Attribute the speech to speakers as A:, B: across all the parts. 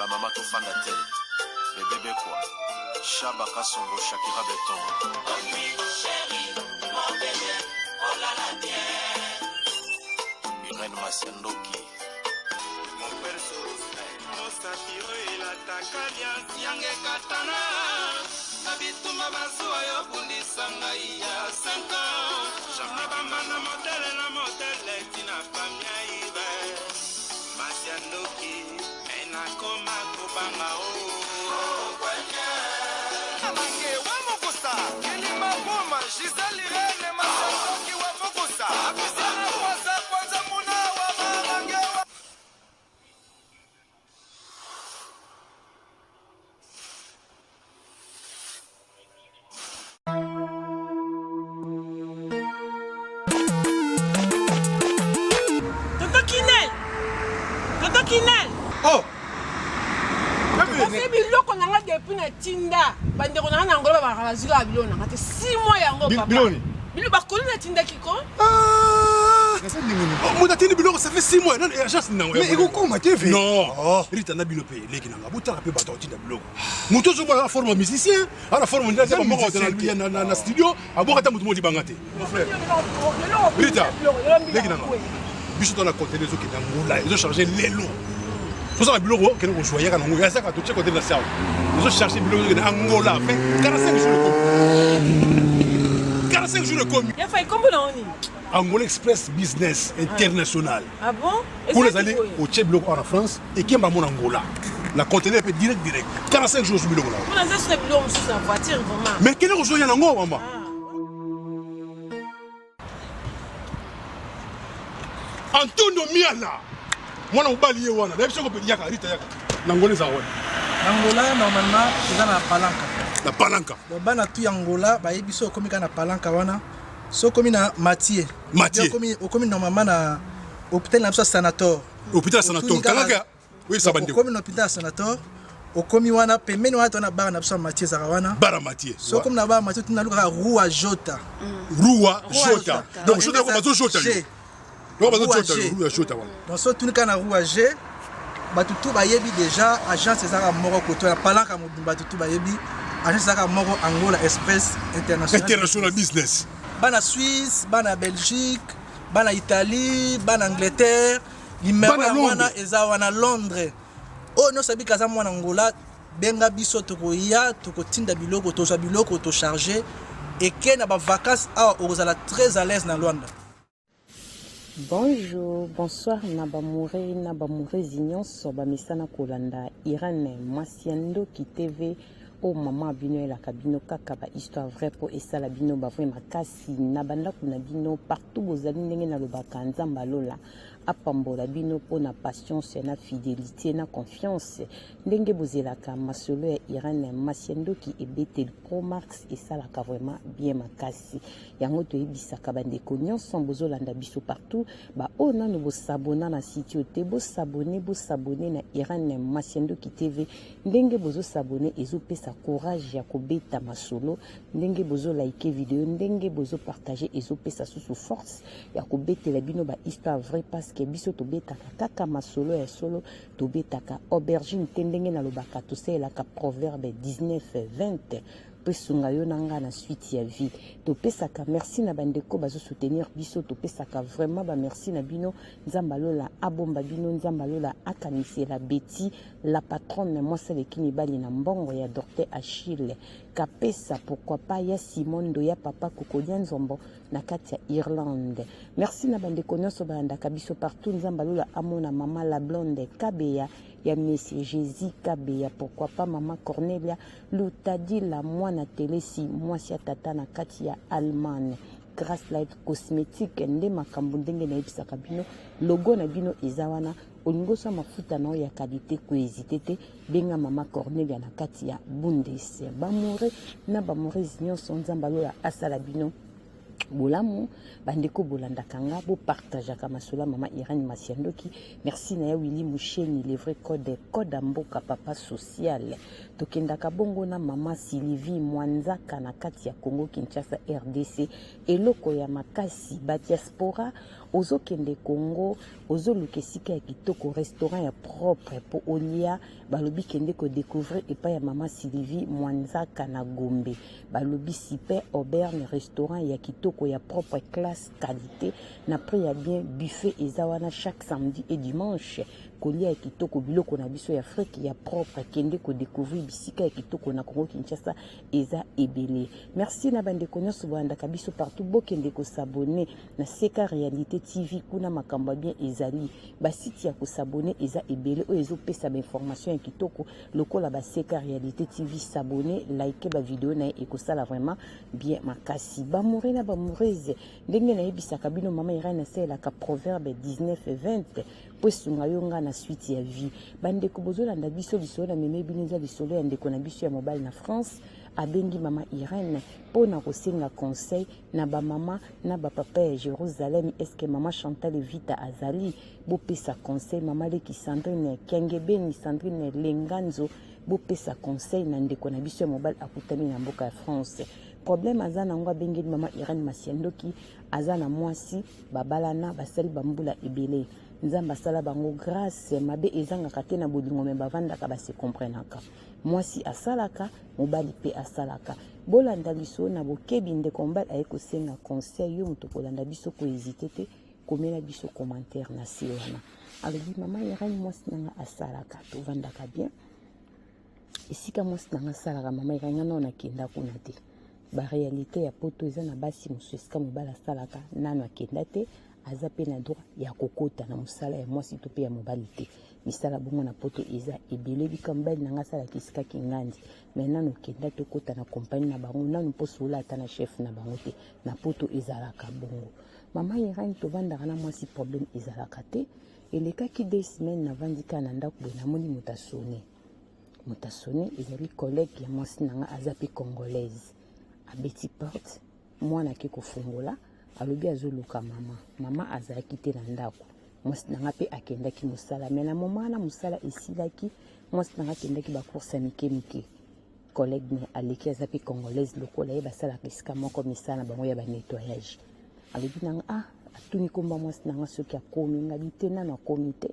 A: ba mama to fanda te. Bébé quoi. Chaba Kasongo Shakira Beton. Oh oui, chérie, mon bébé, oh là là, bien. Irène Masiandoki. Mon perso, mon satiro et la takalia, Siange Katana. Nabituma Basua, Yobundi Sangaïa, 5 ans. Jamabama, la modèle, Tina Famia Ibe. Masiandoki, Enakoma Kobanga, oh.
B: Oh!
C: C'est biloko nanga depuis na tinda. Bande ko nanga ngolo ba bazika biloko nanga te 6 mois yango papa. Bilo ba ko na tinda kiko?
B: Ah! Mon atteint biloko ça fait 6 mois. Non, agence nango. Mais iko koma te fait. Non. Rita na biloko leki nanga. Bota pe bato tinda biloko. Muto zo ba forme musicien, ala forme ndeza ba moko na studio, aboka ta mutu modi bangate. Mon frère. Rita. Leki nanga. Biso dans la côté des autres qui n'ont ils ont chargé les lots. Tout ça le bureau que nous choisir quand on y a ça quand tu côté de la salle. Ils ont cherché le bureau de Angola fait 45 jours de 45 jours de commis.
C: Il a fait combien d'années?
B: Angola Express Business International.
C: Ah bon?
B: Pour les aller au Tchèque en France et qui est mon Angola. La conteneur est direct. 45 jours sur le bureau là.
C: On a ça sur le bureau sur sa voiture vraiment.
B: Mais quel est le jour y en Angola maman? Antonio Miala. Moi on balié wana. D'ailleurs on peut dire Rita yaka. N'Angola ça ouais.
D: Angola normalement c'est dans la palanca.
B: La palanca.
D: Donc bana tu Angola ba yebiso komi kana palanca wana. So komi na Mathieu.
B: Mathieu.
D: Komi normalement na hôpital na sanator.
B: Hôpital sanator. Kalaka. Oui ça bande.
D: Komi na hôpital sanator. Okomi wana pembeni wana tona bara na biso Mathieu zakawana.
B: Bara Mathieu.
D: So komi na bara Mathieu tuna luka Rua Jota.
B: Rua Jota. Donc Jota ko bazo Jota. Donc so tout kana rouage batutu bayebi déjà agence ezaka moko koto ya palanka modumba tutu bayebi agence ezaka moko Angola Express International
D: Business bana Suisse bana Belgique bana Italie bana Angleterre numéro wana eza wana Londres oh no sabi kaza mwana Angola benga biso tokoya tokotinda biloko toza biloko to charger et que na ba vacances a ozala très à l'aise na Luanda.
E: Bonjour, bonsoir, Nabamouré Zignon, Sobamisana Kolanda, Irène Masiandoki TV, oh maman bino la cabine kakaba histoire vraie pour essa la bino ba vraiment kasi nabanda kuna bino partout vos amis ndenge na lobaka nzamba lola apambola bino pour na patience na fidélité na confiance ndenge bozelaka masolo ya Irène Masiandoki ebete Pro Max essa la vraiment bien makasi yango to ebisaka bandeko nyonso bozolanda biso partout ba ona no bosabona na site ote bosabone na Irène Masiandoki TV ndenge bozo sabone ezopesa courage ya kobeta masolo ndenge bozo like vidéo ndenge bozo partager ezopesa sous force ya kobetela bino ba histoire vraie parce que biso tobetaka kaka masolo ya solo tobetaka aubergine tendenge na lobaka toselaka proverbe 19-20 pesunga yo nanga na suite ya vie topesaka merci na bandeko bazo soutenir biso topesaka vraiment ba merci na bino nzamba lola abomba bino nzamba lola akanisi la Betty la patronne moi celle qui bali na mbongo ya docteur Achille kapesa pourquoi pas ya Simondo ya papa Kokodia Nzombo na kati ya Irlande merci na bandeko nyonso bandaka biso partout nzamba lola amona mama la blonde Kabeya ya Messie Jésus Kabeya pourquoi pas maman Cornelia Lutadi la mwana Telesi mwasi tata na kati ya Allemagne Grace Light Cosmétique nde makambo ndenge na ebisaka bino logo na bino ezawana olingo sa mafuta na ya qualité ko hésiter te benga mama Cornelia na kati ya Bundes bamore na bamore nyonso nzamba lola asala bino bolamu bandeko bolanda kanga bo partager ka masolo mama Irène Masiandoki merci na ya Willy Moucheni le vrai code mboka papa social tokenda ka bongo na mama Sylvie Mwanzaka na kati ya Congo Kinshasa RDC eloko ya makasi ba diaspora ozokende Congo ozoluka esika ya kitoko restaurant ya propre po olia balobi kende ko découvrir epa ya mama Sylvie Mwanzaka na Gombe balobi super auberge restaurant ya kitoko ya propre classe qualité na prix ya bien buffet ezawana chaque samedi et dimanche kolia ya kitoko biloko na biso ya Afrique ya propre kende ko découvrir bisika ya kitoko na Congo Kinshasa eza ebele. Merci na bande nyonso boandaka biso partout bokende ko s'abonner na Seka Réalité TV kuna makamba bien ezali basiti ya ko s'abonner eza ebele o ezopesa ba information ya kitoko lokola ba Seka Réalité TV s'abonner like ba vidéo na ekosala vraiment bien makasi ba morena ba moureze ndenge na yebisaka bino mama Irene na sela ka proverbe 19:20 posunga yonga na suite ya vie bande ko bozolanda biso lisolo na meme bineza lisolo ya ndeko na biso ya mobile na France abengi mama Irene pona kosenga conseil na ba mama na ba papa ya Jérusalem est-ce que mama Chantal Vita azali bopesa conseil mama Leki Sandrine Kengebeni Sandrine Lenganzo bopesa conseil na ndeko na biso ya mobile akutami na mboka ya France problème azana ngo abengi mama Irene Masiandoki azana mwasi babalana basali bambula ebele nzamba sala bango grâce mabe ezanga kate na bolingo me bavandaka base comprenaka mwasi asalaka mobali pe asalaka bolanda biso na bokebi ndeko mbali ayeko senga conseil yo muto kolanda biso ko hésiter te komela biso commentaire na siwana alobi mama Irene mwasi nanga asalaka to vandaka bien esika mwasi nanga asalaka mama Irene na kenda kuna te ba réalité ya poto eza na basi musesika mobali asalaka nano akenda te aza pe na droit ya kokota na musala ya mwasi to pe ya mobali te misala bongo na poto eza ebele bikambali nanga sala kisika kingandi mais nano kenda to kota na compagnie na bango nano poso la ata na chef na bango te na poto ezalaka bongo mama Irene to vandaka na mwasi problème ezalaka te elekaki 2 semaines na vandika na ndako boye namoni mutasoni ezali collègue ya mwasi nanga aza pe congolaise abeti porte mwana ke kofungola alobi azoluka mama azalaki te na ndako mwasi nanga pe akendaki mosala me na moma na mosala esilaki mwasi nanga akendaki bacourse ya mike collègue ne aleki aza pe congolaise lokola ye basalaka esika moko misala na bango ya banettoyage alobi nanga atuni komba mwasi nanga soki akomi ngabi te nano akomi te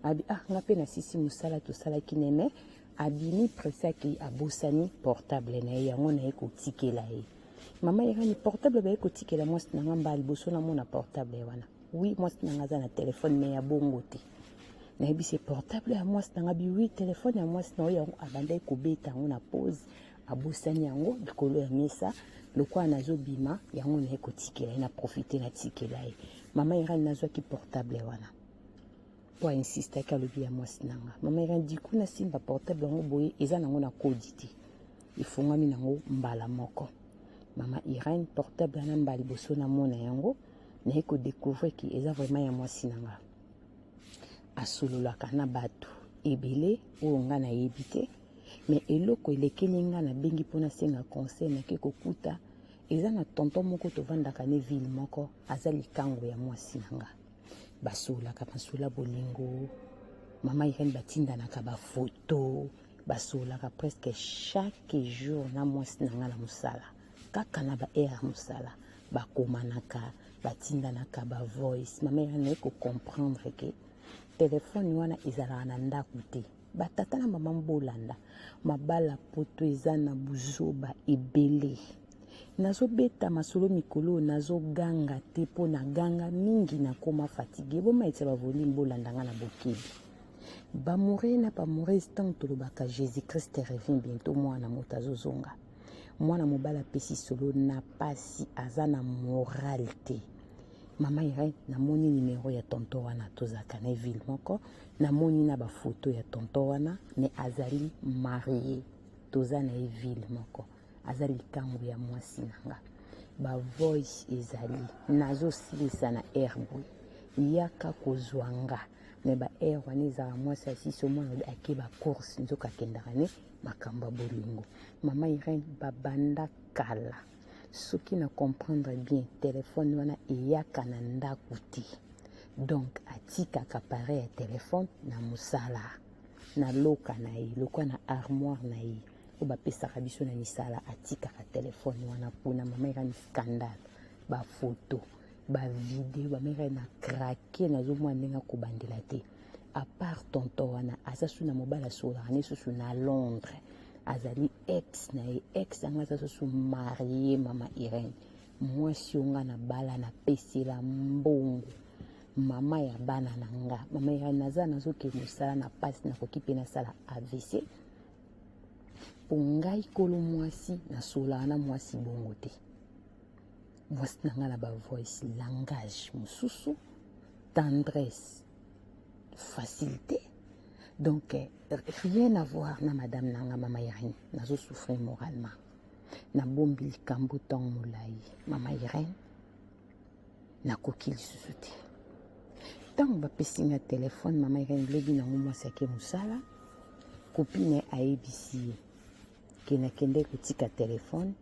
E: abi nga pe na sisi mosala tosalaki neme abimi presaki abosani portable na ye yango na ye kotikela ye mama Irene portable ba ye kotikela mwasi nanga mba liboso na mona portable wana oui mwasi nanga aza na telefone me ya bongo te na yebisi portable ya mwasi nanga bi oui telefone ya mwasi na yango abanda ekobeta yango na pause abosani yango likolo ya mesa lokwa nazobima yango na ye kotikela ye na profite na tikela ye mama Irene nazwaki portable wana po insiste ka lobi ya mwasi nanga mama Irene diku na simba portable yango boye eza nango na kodi te ifungami nango mbala moko mama Irene portable na mbali boso na mona yango na eko découvrir ki eza vraiment ya mwasi nanga asololaka na bato ebele oyo nga na yebi te mais eloko elekeli nga na bengi mpona senga conseil na ke kokuta eza na tonton moko tovandaka ne ville moko aza likango ya mwasi nanga basolaka basola bolingo mama Irene batindanaka bafoto basolaka presque chaque jour na mwasi nanga na mosala kaka na ba air mosala bakomanaka batindanaka ba voice mama Irene eko comprendre que telefone wana ezalaka na ndako te batata na mama mbolanda mabala poto eza na buzoba ebele nazobeta masolo mikolo nazoganga te po na ganga mingi nakoma fatigue boma ete bavoli mbolanda nga na bokebi bamore na bamore tant tolobaka Jésus Christ revient bientôt mwana moto azozonga mwana mobala pesi solo na pasi aza na moral te mama Irene namoni numero ya tonton wana tozaka na ville moko namoni na bafoto ya tonton wana me azali marié toza na ville moko azali likango ya mwasi nanga ba voice ezali nazosilisa na airboy yaka kozwanga me ba air wana ezala mwasi asisi omwana ake bacourse nzoka akendaka ne makamba bolingo mama Irene babanda kala soki na comprendre bien telefone wana eyaka na ndako te donc atikaka appareil ya telefone na mosala na loka na ye lokwa na armoire na ye oyo bapesaka biso na misala atikaka telefone wana mpona mama Irene scandale bafoto bavide bamere na krake nazomwa ndenge akobandela te à part tonton wana aza su na mobali asolaka ne susu na Londres azali ex na ye ex anga aza susu marie mama Irene mwasi onga na bala na pesela mbongo mama ya bana na nga mama Irene naza nazoke mosala na pasi nakoki mpe nasala AVC po ngai kolo mwasi nasolaka na mwasi bongo te mwasi na nga na bavoice langage mosusu tendresse facilité donc rien à voir na madame nanga mama Irene nazo souffrir moralement na bombi likambo ntango molai mama Irene nakoki lisusu te ntango bapesi nga telefone mama Irene lobi nango mwasi ake mosala kopine ayebisi ye ke nakende kotika telefone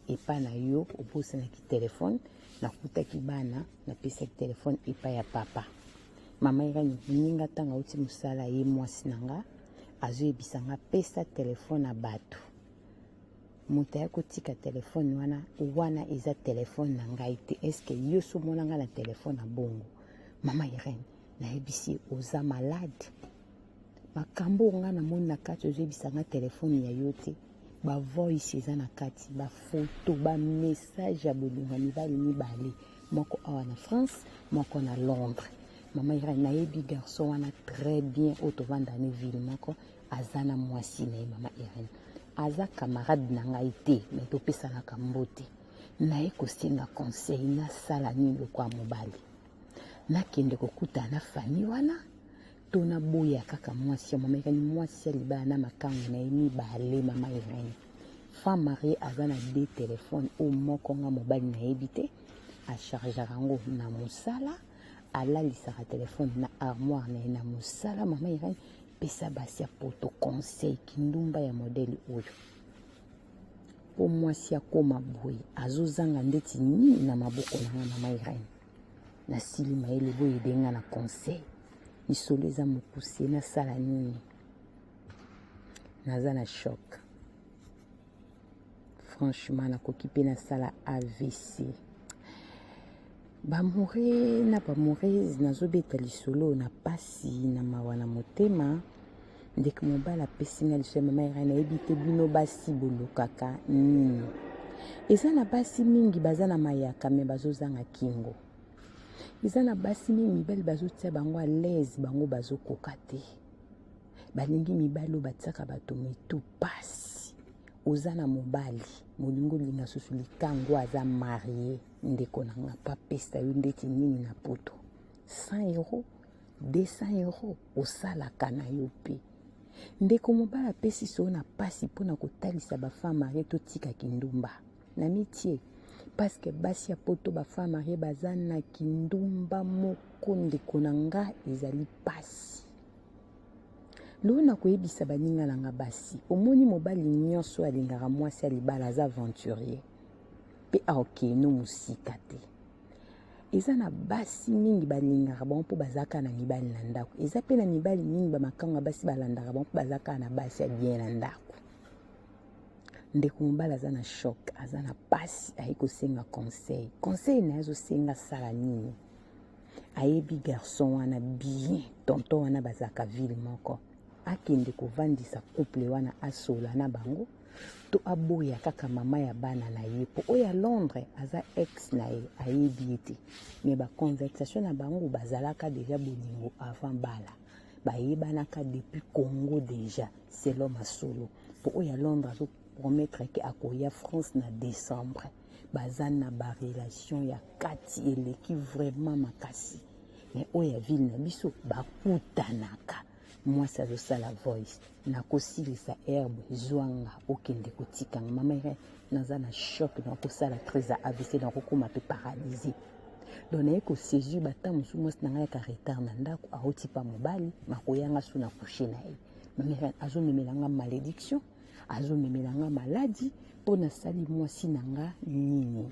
E: epa na yo obosanaki telefone nakutaki bana napesaki telefone epa ya papa mama Irene ninga tanga uti musala ye mwasi nanga azoyebisa nga pesa telefone na bato moto ya kotika telefone wana eza telefone na ngai te eske yo so monanga na telefone na bongo mama Irene nayebisi oza malade makambo nga na moni na kati ozoyebisa nga telefone ya yo te bavoice eza na kati bafoto bamessage ya bolingo mibali mibale moko awa na France moko na Londres mama Irene nayebi garçon wana très bien otovanda ne ville moko aza na mwasi na ye mama Irene aza camarade na ngai te me topesanaka mbote naye kosenga conseil nasala nini lokwa mobali nakende kokuta na famille wana tona boya kaka mwasi ya mama Irene mwasi ya libala na makango na ye mibale mama Irene femme mariée aza na 2 téléphone o moko nga mobali nayebi te achargeaka yango na mosala alalisaka telefone na armoire na ye na mosala mama Irene pesa basi ya poto conseil kindumba ya modele oyo po mwasi akoma boye azozanga ndeti nini na maboko na nga mama Irene nasili mayele boye edenga na conseil lisolo eza mokuse nasala nini naza na choc franchement nakoki mpe nasala AVC bamore na bamorese nazobeta lisolo na pasi na mawa na motema ndeke mobali apesi nga lisolo ya mama Irene nayebi te bino basi bolukaka nini eza na basi mingi baza na mayaka me bazozanga kingo eza na basi mingi mibali bazotia bango à l'aise bango bazokoka te balingi mibali oyo batiaka bato mitu pasi oza na mobali molingo olinga susu likango aza marie ndeko na nga pa pesa yo ndeti nini na poto 100 euros 200 euros osalaka na yo mpe ndeko mobali apesi so na pasi mpona kotalisa bafemme marie totika kindumba na mitie parce que basi ya poto bafemme marie baza na kindumba moko ndeko na nga ezali pasi lo na koyebisa baninga na nga basi omoni mobali nyonso alingaka mwasi ya libala aza aventurier mpe aokeno mosika te eza na basi mingi balingaka bango mpo bazalaka na mibali na ndako eza mpe na mibali mingi bamakango ya basi balandaka bango mpo bazalaka na basi ya bien na ndako ndeko mobali aza na choc aza na pasi aye kosenga conseil na ye azosenga sala nini ayebi garçon wana bien tonton wana bazalaka ville moko akende kovandisa couple wana asola na bango to aboya kaka mama ya bana na ye po oyo ya Londres aza ex na ye ayebi ete me baconversation na bango bazalaka deja bolingo avant bala bayebanaka depuis Congo deja selo masolo po oyo ya Londres azopromettre ke akoya France na décembre baza na barelation ya kati eleki vraiment makasi me oyo ya ville na biso bakutanaka mwasi azosala voice nakosilisa herbe zwanga okende kotikanga mama Irene naza na choc nakosala très à AVC nakokoma mpe paralysé donc naye kosaisir bata mosusu mwasi na ngai yaka retard na ndako aoti pa mobali makoyanga so na couche na ye mama Irene azomemelanga malédiction azomemelanga maladi mpo nasali mwasi na nga nini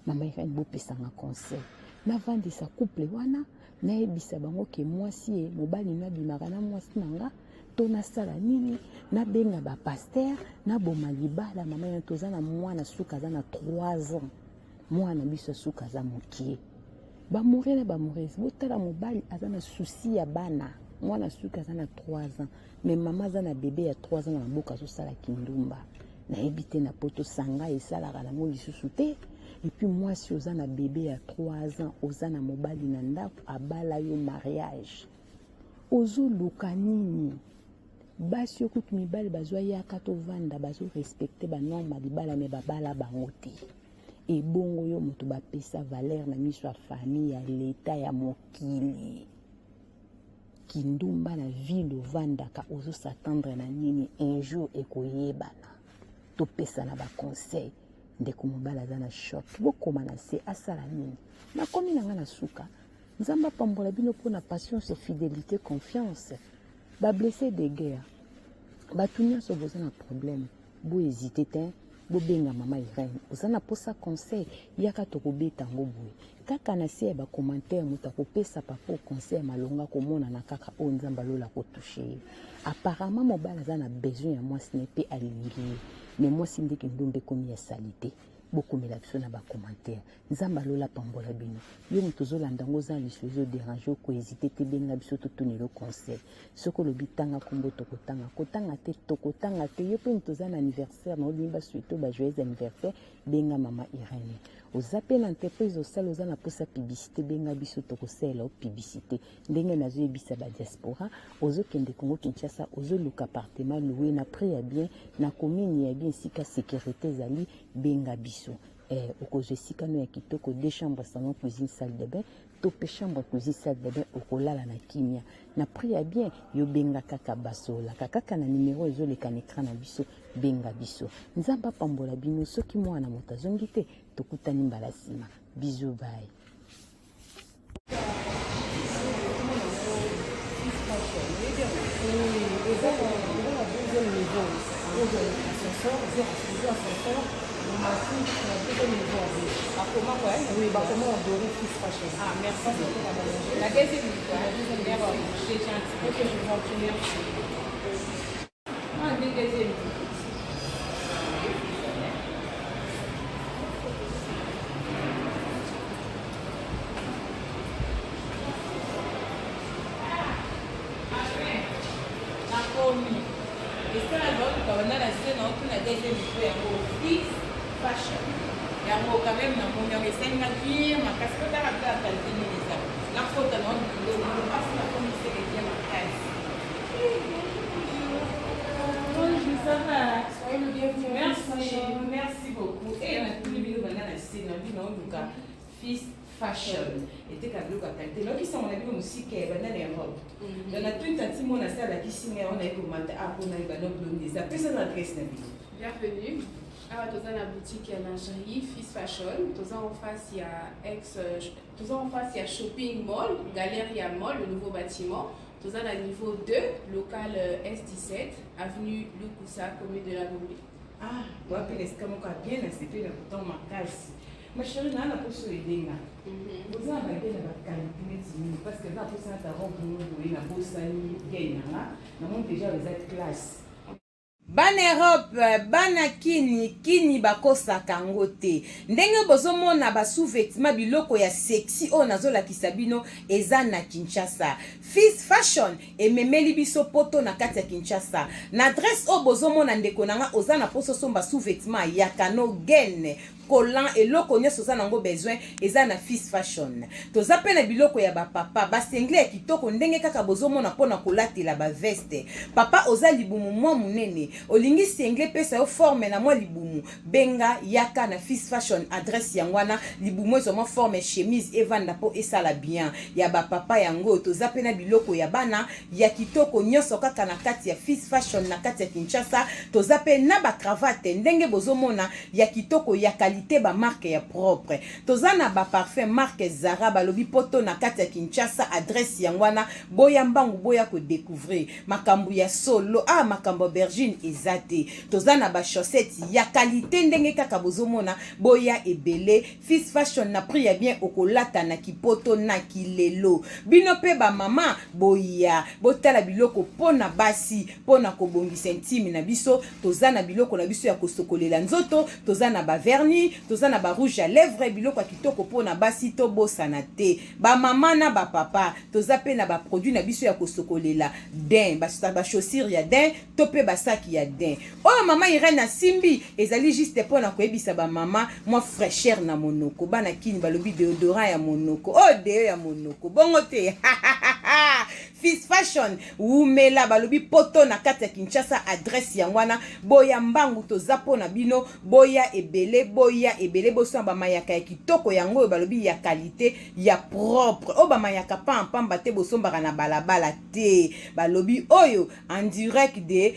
E: mama Irene bopesanga conseil navandisa couple wana nayebisa bango ke mwasi ye mobali nabimaka na mwasi na nga to nasala nini nabenga bapaster naboma libala mama Irene toza na mwana suka aza na 3 ans mwana biso suka aza mokie Bamouré na bamoureuse botala mobali aza na souci ya bana mwana suka aza na 3 ans mais mama aza na bébé ya 3 ans na mboka azosala kindumba nayebi te na poto sanga esalaka nango lisusu te et puis mwasi oza na bébé ya 3 ans oza na mobali na ndako abala yo mariage ozoluka nini basi okuti mibali bazwa yaka tovanda bazorespecte banorme ya libala me babala bango te ebongo yo moto bapesa valeur na miso ya famille ya leta ya mokili kindumba na ville ovandaka ozosatendre na nini un jour ekoyebana topesa na baconseil ndeko mobali aza na shok bokoma na se asala nini nakomi na nga na suka nzambe apambola bino mpona patience fidélité confiance bablessé de guerre bato nyonso boza na problème bohésite te bobenga mama Irene oza na posa conseil yaka tokobeta yango boye kaka na se ya bacommentaire moto akopesa papa conseil malonga komonana kaka oyo nzambe alola kotouche ye apparemment mobali aza na besoin ya mwasi ne mpe alingi ye mais mwasi ndeki ndombe ekomi ya sali te bokomela biso na bacommentaire nzambe alola pambola bino yo moto ozolanda yango oza liso ezoderange okohésite te benga biso totonela conseil soki olobi tanga kombo kotanga te tokotanga te yo mpe moto oza na anniversaire na olingi basuete o bajoyeux anniversaire benga mama Irene oza mpe na entreprise osala oza na posa publicité benga biso tokosalela o publicité ndenge nazoyebisa badiaspora ozokende Congo Kinshasa ozoluka appartement loué na prix ya bien na commune ya bien esika sécurité ezali benga biso okozwa esika no ya kitoko 2 chambres salon cuisine salle de bain to pe chambre cuisine salle de bain okolala na kimia na prix ya bien yo benga kaka basola kaka na numéro ezoleka na écran na biso benga biso nzamba pambola bino soki mwana moto azongi te tokutani mbala nsima bisous bye.
C: Oui, bah comment on doit fils fashion. Ah, merci beaucoup. La deuxième fois, c'est gentil. Ok, je vous en prie, merci. Ah, deuxième. Fashion. Il y a quand même un moyen de 5 navires, ma casquette à la qualité de la faute à l'homme, le passe la commission de ma caisse. Bonjour, ça va? Soyez le bienvenu. Merci beaucoup. Et on a tous les vidéos dans la scène, on dit non, donc, fils fashion. Et t'es qu'à bloquer à qualité. Donc, ils sont en avis aussi qui est dans les robes. On a tout un petit monde à ça, la qui signe, on a commenté, ah, on a eu un blonde des appels, ça l'adresse la vidéo.
F: Bienvenue. Alors, dans la boutique lingerie Fils Fashion, en face il y a Shopping Mall, Galeria Mall, le nouveau bâtiment. Dans le niveau 2, local S17, avenue Lukusa, commune de la Gombe.
C: Ah, vous appelez ce qu'on a bien accepté le bouton ma case. Ma chérie, on a pour se aider. Vous avez regardé la qualité parce que là, pour ça, tu as rencontré la bourse, nous déjà les autres classes.
G: Bana Europe, bana kini bakosaka ngo te. Ndenge bozomona ba sous-vêtements biloko ya sexy o nazola kisabino eza na Kinshasa. Fils Fashion ememeli biso poto na kati ya Kinshasa. Na adresse o bozomona ndeko nanga oza na poso somba sous-vêtements ya kano gen. Collant et loko nyonso za nango besoin eza na Fils Fashion. Toza pe na biloko ya ba papa ba sengle ya kitoko ndenge kaka bozomona pona kolatela ba veste. Papa oza libumu mwa munene. Olingi sengle pesa yo forme na mwa libumu. Benga yaka na Fils Fashion adresse yangwana libumu ezo mwa forme chemise evanda po esala bien. Ya ba papa yango toza pe na biloko ya bana ya kitoko nyonso kaka na kati ya Fils Fashion na kati ya Kinshasa. Toza pe na ba cravate ndenge bozomona ya kitoko ya ba marque ya propre. Tozana ba parfum marque Zara balobi poto na kati ya Kinshasa adresse yangwana boya mbangu boya ko découvrir makambu ya solo makambo bergine ezate. Tozana ba chaussettes ya qualité ndenge kaka bozomona boya ebele Fils Fashion na prix ya bien okolata na kipoto na kilelo. Bino pe ba mama boya botala biloko pona basi pona kobongisa intime na biso tozana biloko na biso ya kosokolela nzoto tozana ba vernis parfum toza na ba rouge à lèvres biloko kitoko pona basi to bosana te ba mama na ba papa toza pe na ba produit na biso ya kosokolela den ba chaussure ya den to pe ba saki ya den oh mama Irene Simbi ezali juste pona koyebisa ba mama moi fraîcheur na monoko bana kini balobi déodorant ya monoko oh deo ya monoko bongo te Fils Fashion umela balobi poto na kati ya Kinshasa adresse ya ngwana boya mbangu toza pona bino boya ebele boso ba mayaka ya kitoko yango balobi ya qualité ya propre o ba mayaka pamba te boso mbaka na balabala te balobi oyo en direct de